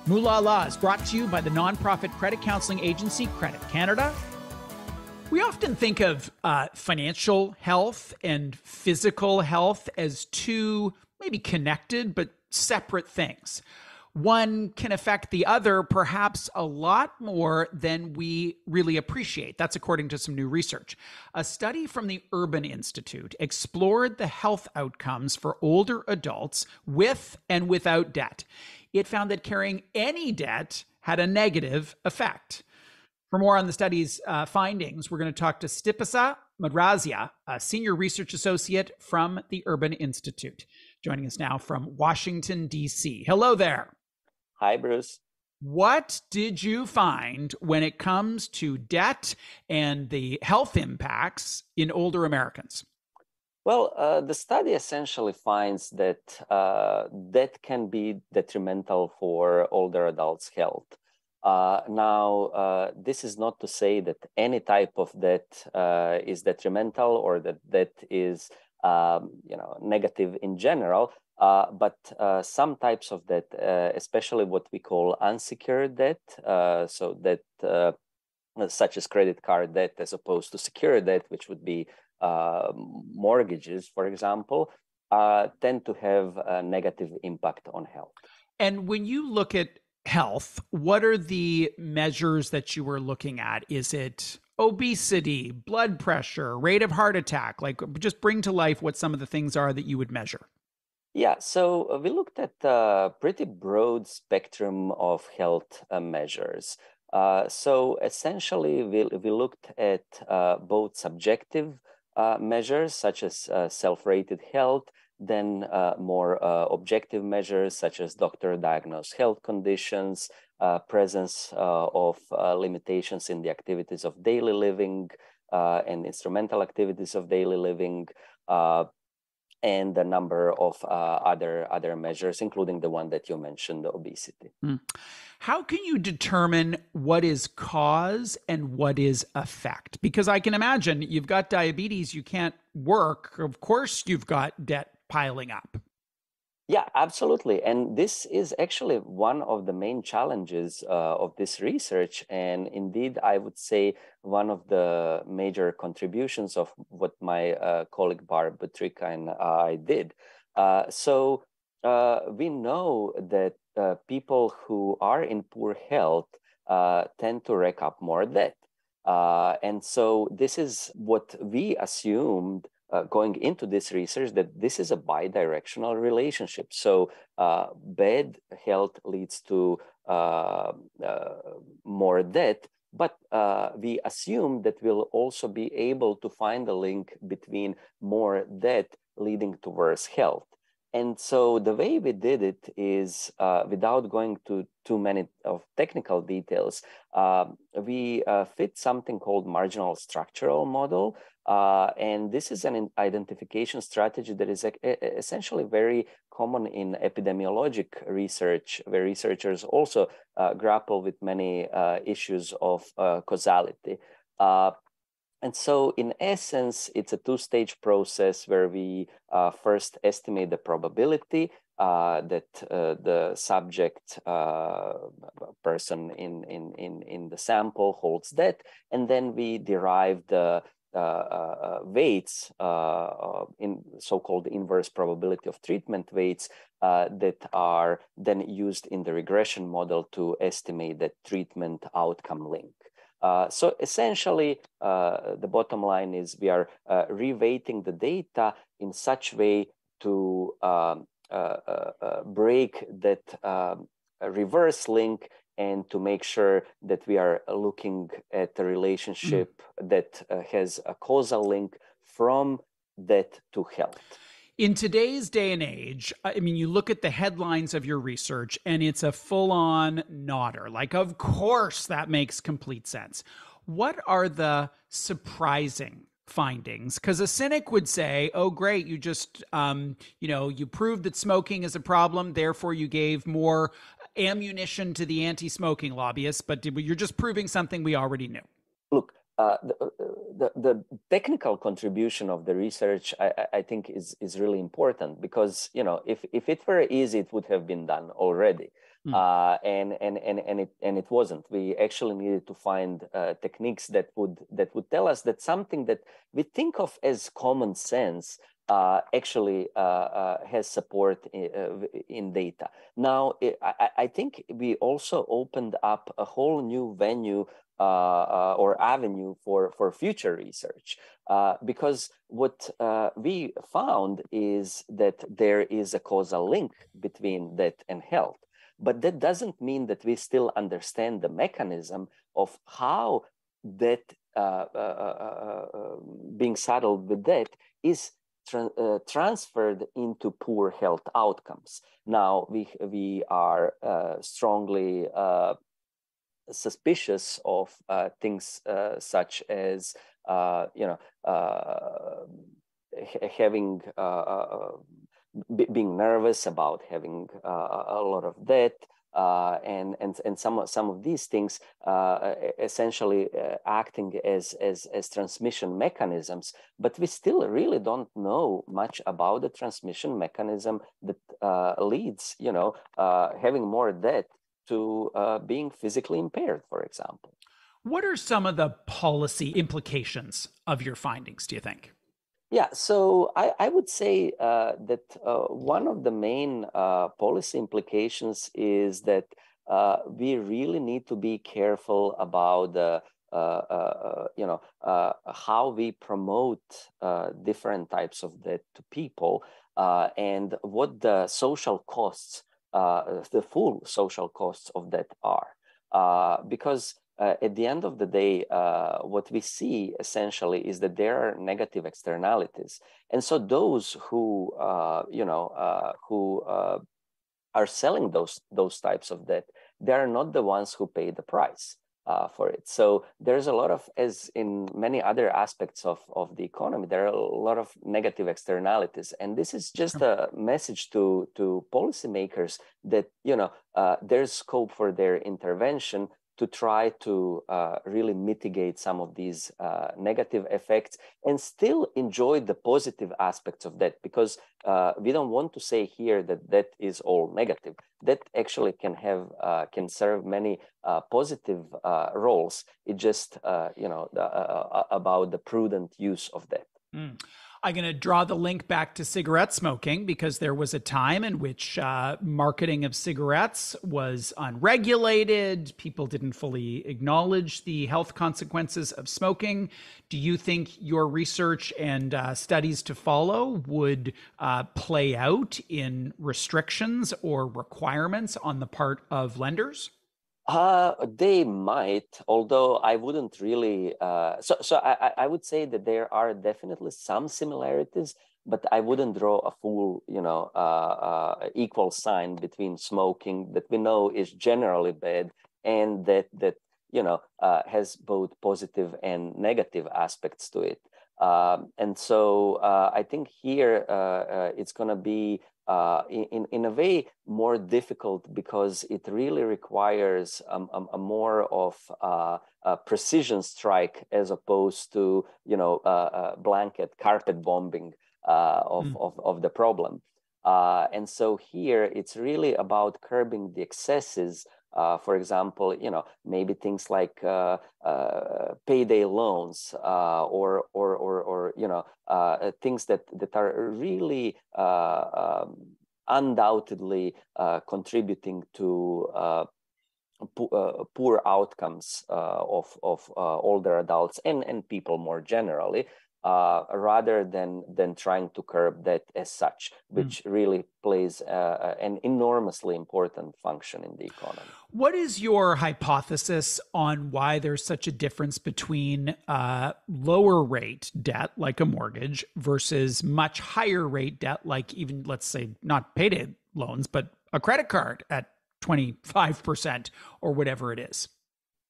Moolala is brought to you by the nonprofit credit counseling agency Credit Canada. We often think of financial health and physical health as two maybe connected but separate things. One can affect the other perhaps a lot more than we really appreciate. That's according to some new research. A study from the Urban Institute explored the health outcomes for older adults with and without debt. It found that carrying any debt had a negative effect. For more on the study's findings, we're going to talk to Stipica Mudrazija, a senior research associate from the Urban Institute, joining us now from Washington, D.C. Hello there. Hi, Bruce. What did you find when it comes to debt and the health impacts in older Americans? Well, the study essentially finds that debt can be detrimental for older adults' health. This is not to say that any type of debt is detrimental or that debt is negative in general. But some types of debt, especially what we call unsecured debt, so debt such as credit card debt as opposed to secured debt, which would be mortgages, for example, tend to have a negative impact on health. And when you look at health, what are the measures that you were looking at? Is it obesity, blood pressure, rate of heart attack? Like, just bring to life what some of the things are that you would measure. Yeah, so we looked at a pretty broad spectrum of health measures. So essentially, we looked at both subjective measures, such as self-rated health, then more objective measures, such as doctor-diagnosed health conditions, presence of limitations in the activities of daily living and instrumental activities of daily living, and a number of other measures, including the one that you mentioned, obesity. How can you determine what is cause and what is effect? Because I can imagine you've got diabetes, you can't work. Of course, you've got debt piling up. Yeah, absolutely. And this is actually one of the main challenges of this research. And indeed, I would say one of the major contributions of what my colleague Barb Butrika and I did. We know that people who are in poor health tend to rack up more debt. And so this is what we assumed going into this research, that this is a bidirectional relationship. So bad health leads to more debt, but we assume that we'll also be able to find a link between more debt leading to worse health. And so the way we did it is, without going to too many of technical details, we fit something called marginal structural model. And this is an identification strategy that is essentially very common in epidemiologic research, where researchers also grapple with many issues of causality. And so in essence, it's a two-stage process where we first estimate the probability that the subject person in the sample holds debt, and then we derive the weights in so-called inverse probability of treatment weights that are then used in the regression model to estimate the treatment outcome link. So essentially, the bottom line is we are reweighting the data in such way to break that reverse link and to make sure that we are looking at a relationship that has a causal link from debt to health. In today's day and age, I mean, you look at the headlines of your research and it's a full-on nodder. Like, of course, that makes complete sense. What are the surprising findings? Because a cynic would say, oh, great, you just, you proved that smoking is a problem, therefore you gave more ammunition to the anti-smoking lobbyists, but you're just proving something we already knew. Look, the technical contribution of the research, I think, is really important because, if it were easy, it would have been done already. And it wasn't. We actually needed to find techniques that would tell us that something that we think of as common sense actually has support in data. Now, I think we also opened up a whole new venue or avenue for future research, because what we found is that there is a causal link between that and health. But that doesn't mean that we still understand the mechanism of how that being saddled with that is transferred into poor health outcomes. Now, we are strongly suspicious of things such as having being nervous about having a lot of debt, and some of these things essentially acting as transmission mechanisms. But we still really don't know much about the transmission mechanism that leads, having more debt to being physically impaired, for example. What are some of the policy implications of your findings, do you think? Yeah, so I would say that one of the main policy implications is that we really need to be careful about the how we promote different types of debt to people, and what the social costs, the full social costs of that are, because at the end of the day, what we see essentially is that there are negative externalities, and so those who are selling those types of debt, they are not the ones who pay the price for it. So there's a lot of, as in many other aspects of the economy, there are a lot of negative externalities, and this is just a message to policymakers that there's scope for their intervention to try to really mitigate some of these negative effects and still enjoy the positive aspects of that, because we don't want to say here that that is all negative. That actually can serve many positive roles. It just about the prudent use of that. I'm going to draw the link back to cigarette smoking, because there was a time in which marketing of cigarettes was unregulated. People didn't fully acknowledge the health consequences of smoking. Do you think your research and studies to follow would play out in restrictions or requirements on the part of lenders? They might, although I wouldn't really. So I would say that there are definitely some similarities, but I wouldn't draw a full, equal sign between smoking that we know is generally bad and that has both positive and negative aspects to it. And so I think here it's going to be in a way more difficult, because it really requires a more of a precision strike as opposed to blanket carpet bombing of the problem. And so here it's really about curbing the excesses. For example, maybe things like payday loans, or things that are really undoubtedly contributing to poor outcomes of older adults and people more generally, rather than trying to curb that as such, which really plays an enormously important function in the economy. What is your hypothesis on why there's such a difference between lower rate debt, like a mortgage, versus much higher rate debt, like even, let's say, not payday loans, but a credit card at 25% or whatever it is?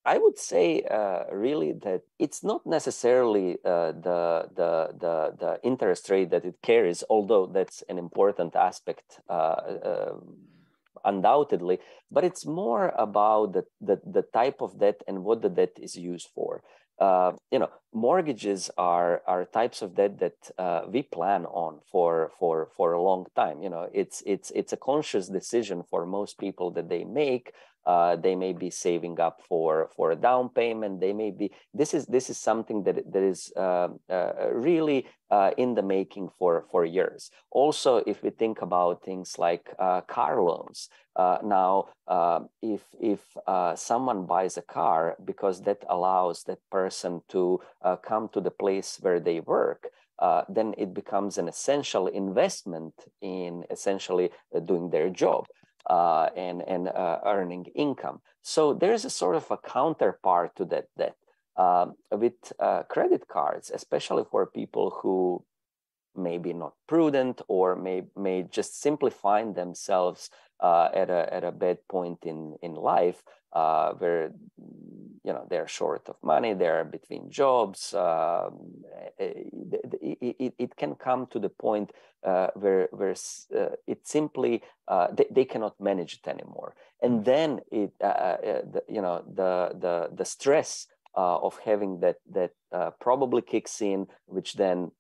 I would say really that it's not necessarily the interest rate that it carries, although that's an important aspect undoubtedly, but it's more about the type of debt and what the debt is used for. mortgages are types of debt that we plan on for a long time. It's a conscious decision for most people that they make. They may be saving up for a down payment. They may be. This is something that is really in the making for years. Also, if we think about things like car loans, now if someone buys a car, because that allows that person to come to the place where they work, then it becomes an essential investment in essentially doing their job. And earning income. So there's a sort of a counterpart to that. With credit cards, especially for people who may be not prudent or may just simply find themselves at a bad point in life, where they're short of money, they're between jobs. It can come to the point where it simply they cannot manage it anymore, and then the stress of having that probably kicks in, which then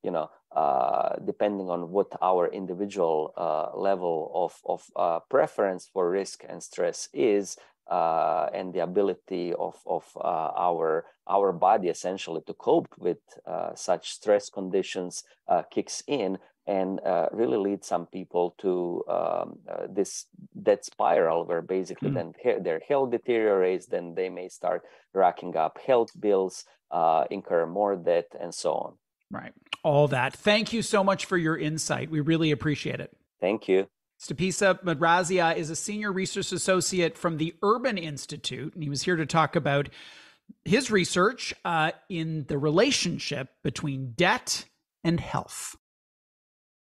depending on what our individual level of preference for risk and stress is, and the ability of our body essentially to cope with such stress conditions kicks in, and really lead some people to that spiral where basically then their health deteriorates, then they may start racking up health bills, incur more debt, and so on. Right. All that. Thank you so much for your insight. We really appreciate it. Thank you. Stipica Mudrazija is a senior research associate from the Urban Institute, and he was here to talk about his research in the relationship between debt and health.